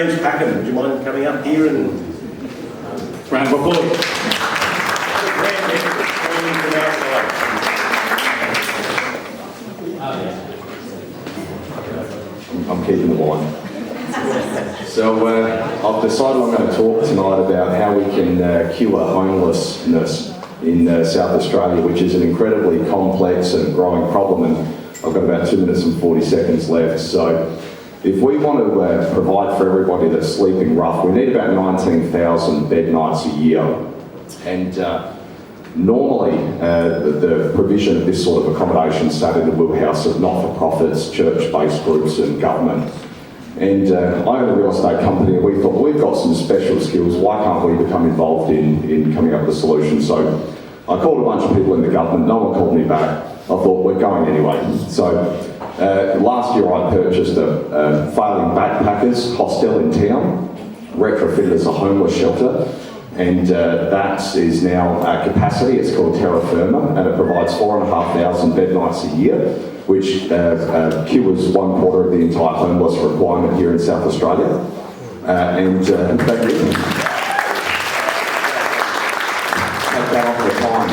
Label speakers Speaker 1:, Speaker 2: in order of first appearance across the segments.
Speaker 1: Packham, would you mind coming up here and round of applause?
Speaker 2: I'm keeping the line. So I've decided I'm going to talk tonight about how we can cure homelessness in South Australia, which is an incredibly complex and growing problem, and I've got about 2 minutes and 40 seconds left. So if we want to provide for everybody that's sleeping rough, we need about 19,000 bed nights a year. And normally the provision of this sort of accommodation sat in the wheelhouse of not-for-profits, church-based groups and government. And I own a real estate company, and we thought, well, we've got some special skills, why can't we become involved in coming up with a solution? So I called a bunch of people in the government, no one called me back. I thought, we're going anyway. So last year I purchased a failing backpackers hostel in town, retrofitted as a homeless shelter, and that is now at capacity. It's called Terra Firma, and it provides 4,500 bed nights a year, which cures 1/4 of the entire homeless requirement here in South Australia. And thank you. Take that off the time.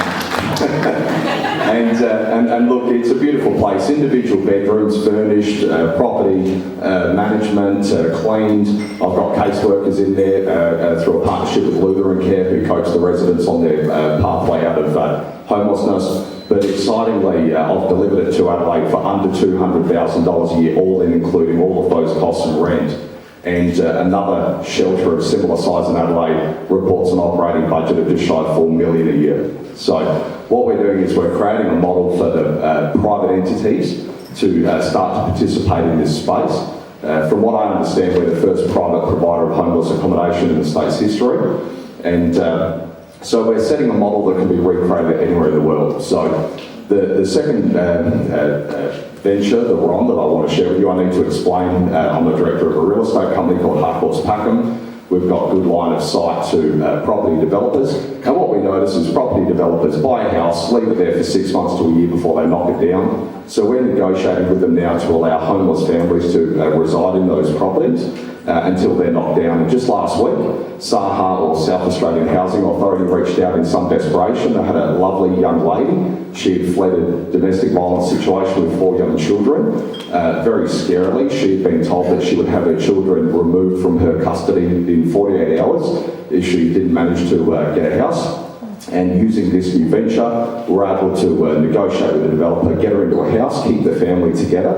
Speaker 2: And look, it's a beautiful place. Individual bedrooms, furnished, property management, cleaned. I've got caseworkers in there through a partnership with Lutheran Care who coach the residents on their pathway out of homelessness. But excitingly, I've delivered it to Adelaide for under $200,000 a year, all in, including all of those costs and rent. And another shelter of similar size in Adelaide reports an operating budget of just shy of $4 million a year. So what we're doing is we're creating a model for the private entities to start to participate in this space. From what I understand, we're the first private provider of homeless accommodation in the state's history. And so we're setting a model that can be recreated anywhere in the world. So the second venture that we're on that I want to share with you, I need to explain. I'm the director of a real estate company called Harcourts Packham. We've got good line of sight to property developers. And what we notice is property developers buy a house, leave it there for 6 months to a year before they knock it down. So we're negotiating with them now to allow homeless families to reside in those properties until they're knocked down. And just last week, SAHA, or South Australian Housing Authority, reached out in some desperation. They had a lovely young lady. She had fled a domestic violence situation with 4 young children. Very scarily, she had been told that she would have her children removed from her custody in 48 hours if she didn't manage to get a house. And using this new venture, we're able to negotiate with the developer, get her into a house, keep the family together.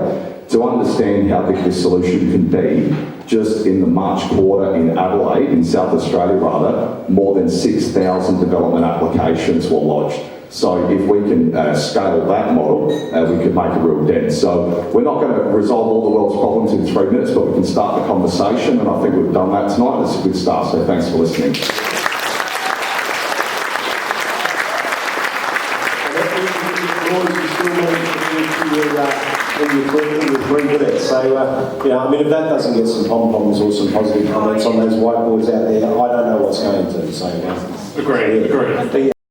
Speaker 2: To understand how big this solution can be, just in the March quarter in Adelaide, in South Australia rather, more than 6,000 development applications were lodged. So if we can scale that model, we could make a real dent. So we're not going to resolve all the world's problems in 3 minutes, but we can start the conversation, and I think we've done that tonight. It's a good start, so thanks for listening.
Speaker 1: So, I mean, if that doesn't get some pom-poms or some positive comments on those whiteboards out there, I don't know what's going to. So,
Speaker 3: Agreed.